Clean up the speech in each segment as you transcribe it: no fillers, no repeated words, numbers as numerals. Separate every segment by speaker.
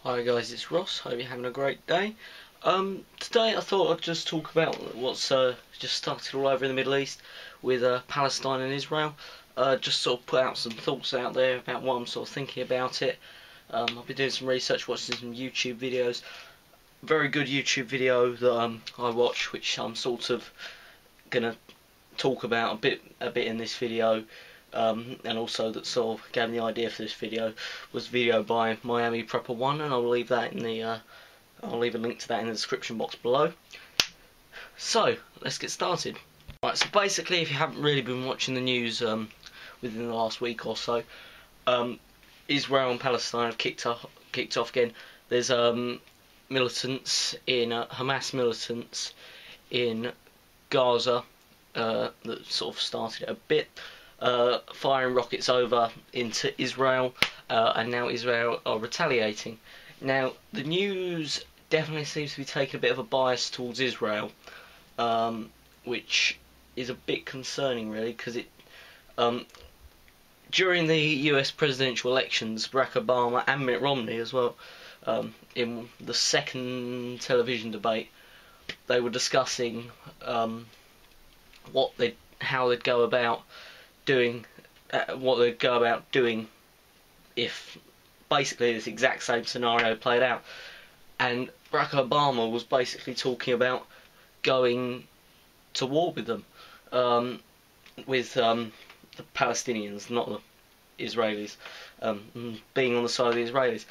Speaker 1: Hi guys, it's Ross. Hope you're having a great day. Today I thought I'd just talk about what's just started all over in the Middle East with Palestine and Israel. Just sort of put out some thoughts out there about what I'm sort of thinking about it. I've been doing some research, watching some YouTube videos. Very good YouTube video that I watched, which I'm sort of gonna talk about a bit in this video. And also that sort of gave me the idea for this video was a video by Miami Prepper 1, and I'll leave that in the I'll leave a link to that in the description box below. So let's get started. Right, so basically, if you haven't really been watching the news within the last week or so, Israel and Palestine have kicked off again. There's militants in Hamas militants in Gaza that sort of started a bit. Firing rockets over into Israel, and now Israel are retaliating. Now, the news definitely seems to be taking a bit of a bias towards Israel, which is a bit concerning, really, because during the US presidential elections, Barack Obama and Mitt Romney as well, in the second television debate, they were discussing how they'd go about doing if basically this exact same scenario played out. And Barack Obama was basically talking about going to war with them, with the Palestinians, not the Israelis, being on the side of the Israelis.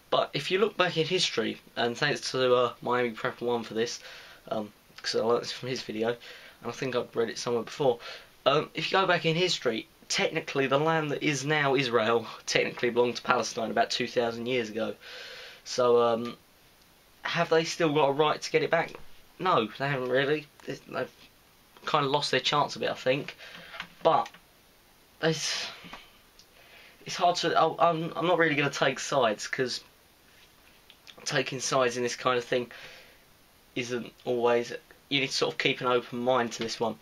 Speaker 1: But if you look back in history, and thanks to Miami Prepper 1 for this, because I learned this from his video, and I think I've read it somewhere before. If you go back in history, technically the land that is now Israel technically belonged to Palestine about 2,000 years ago. So, have they still got a right to get it back? No, they haven't really. They've kind of lost their chance a bit, I think. But it's hard to. I'm not really going to take sides, because taking sides in this kind of thing isn't always. You need to sort of keep an open mind to this one.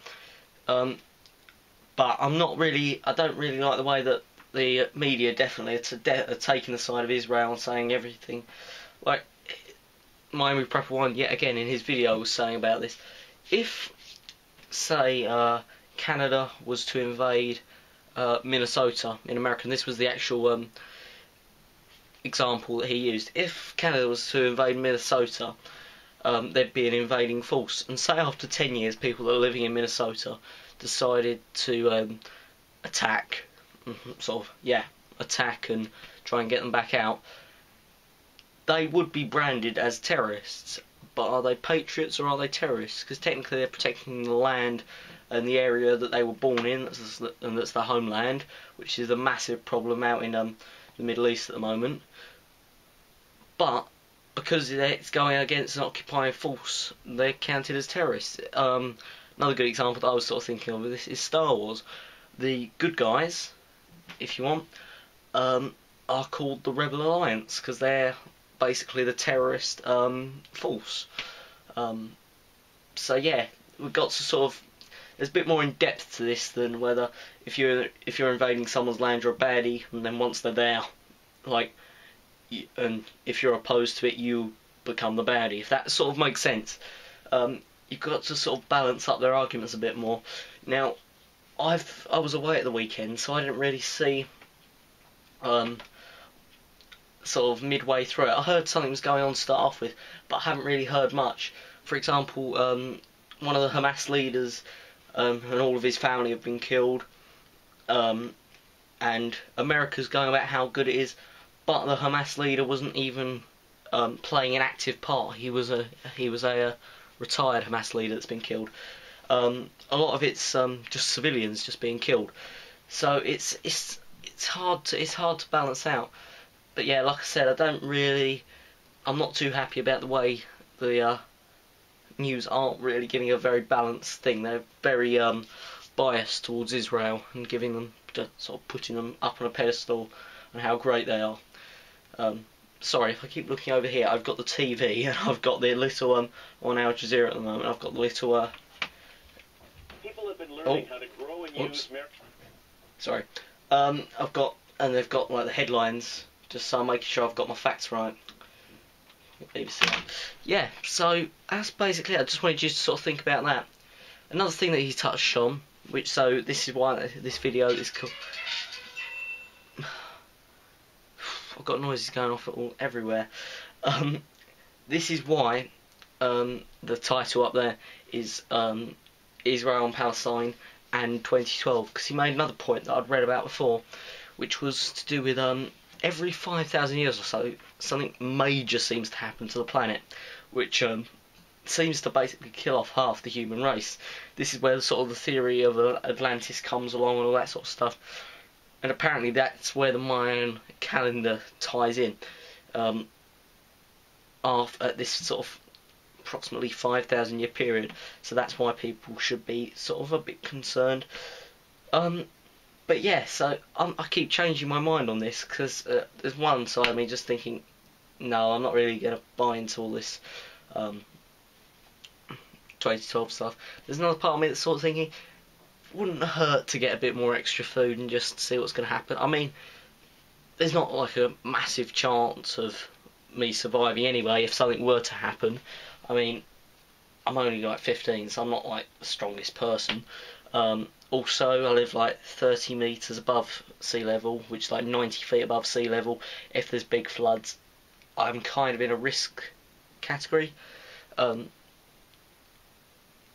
Speaker 1: But I don't really like the way that the media definitely are taking the side of Israel and saying everything. Like Miami Prepper 1, yet again in his video, was saying about this. If, say, Canada was to invade Minnesota in America, and this was the actual example that he used. If Canada was to invade Minnesota, there'd be an invading force. And say after 10 years, people that are living in Minnesota decided to attack and try and get them back out, they would be branded as terrorists. But are they patriots or are they terrorists? Because technically they're protecting the land and the area that they were born in, and that's their homeland, which is a massive problem out in the Middle East at the moment. But because it's going against an occupying force, they're counted as terrorists. Another good example that I was sort of thinking of this is Star Wars. The good guys, if you want, are called the Rebel Alliance, because they're basically the terrorist force. So yeah, we've got to sort of. There's a bit more in depth to this than whether if you're invading someone's land, you're a baddie, and then once they're there, and if you're opposed to it, you become the baddie. If that sort of makes sense. You've got to sort of balance up their arguments a bit more. Now, I was away at the weekend, so I didn't really see sort of midway through it. I heard something was going on to start off with, but I haven't really heard much. For example, one of the Hamas leaders and all of his family have been killed, and America's going about how good it is, but the Hamas leader wasn't even playing an active part. He was a retired Hamas leader that's been killed. A lot of it's just civilians just being killed. So it's hard to balance out. But yeah, like I said, I'm not too happy about the way the news aren't really giving a very balanced thing. They're very biased towards Israel and giving them, sort of putting them up on a pedestal and how great they are. Sorry if I keep looking over here. I've got the TV and I've got the little on Al Jazeera at the moment. I've got the little.
Speaker 2: People have been learning how to grow and use.
Speaker 1: Sorry. They've got like the headlines, just so I'm making sure I've got my facts right. BBC. Yeah, so that's basically it. I just wanted you to sort of think about that. Another thing that he touched on, which, so this is why this video is called... I've got noises going off everywhere. This is why the title up there is Israel and Palestine and 2012, because he made another point that I'd read about before, which was to do with every 5,000 years or so, something major seems to happen to the planet, which seems to basically kill off half the human race. This is where sort of the theory of Atlantis comes along and all that sort of stuff. And apparently that's where the Mayan calendar ties in. At this sort of approximately 5,000 year period. So that's why people should be sort of a bit concerned. But yeah, so I keep changing my mind on this, because there's one side of me just thinking, no, I'm not really going to buy into all this 2012 stuff. There's another part of me that's sort of thinking, wouldn't hurt to get a bit more extra food and just see what's going to happen. I mean, there's not like a massive chance of me surviving anyway if something were to happen. I mean, I'm only like 15, so I'm not like the strongest person. Also, I live like 30 metres above sea level, which is like 90 feet above sea level. If there's big floods, I'm kind of in a risk category.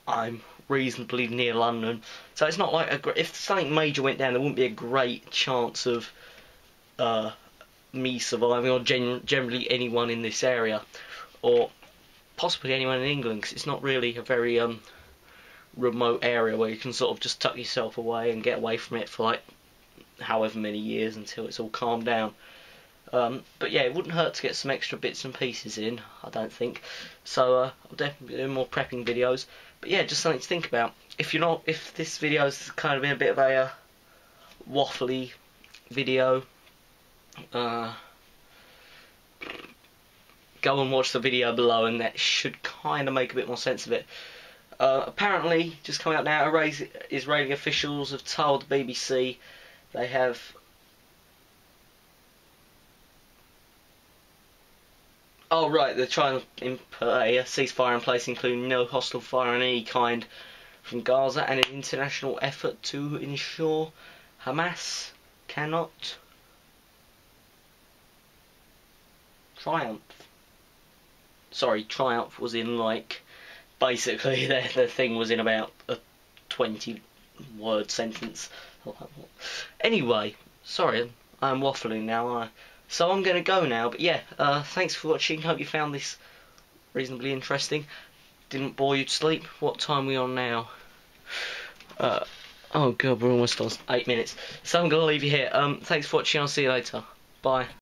Speaker 1: I'm reasonably near London, so it's not like if something major went down, there wouldn't be a great chance of me surviving, or generally anyone in this area, or possibly anyone in England, because it's not really a very remote area where you can sort of just tuck yourself away and get away from it for like however many years until it's all calmed down. But yeah, it wouldn't hurt to get some extra bits and pieces in, I don't think. So I'll definitely be doing more prepping videos. But yeah, just something to think about. If this video has kind of been a bit of a waffly video, go and watch the video below, and that should kind of make a bit more sense of it. Apparently, just coming up now, Israeli officials have told the BBC they have oh right, they're trying to put a ceasefire in place, including no hostile fire of any kind from Gaza, and an international effort to ensure Hamas cannot triumph. Sorry, triumph was in like, basically their thing was in about a 20-word sentence. Anyway, sorry, I'm waffling now. So I'm going to go now, but yeah, thanks for watching. Hope you found this reasonably interesting. Didn't bore you to sleep. What time are we on now? Oh god, we're almost on 8 minutes. So I'm going to leave you here. Thanks for watching. I'll see you later. Bye.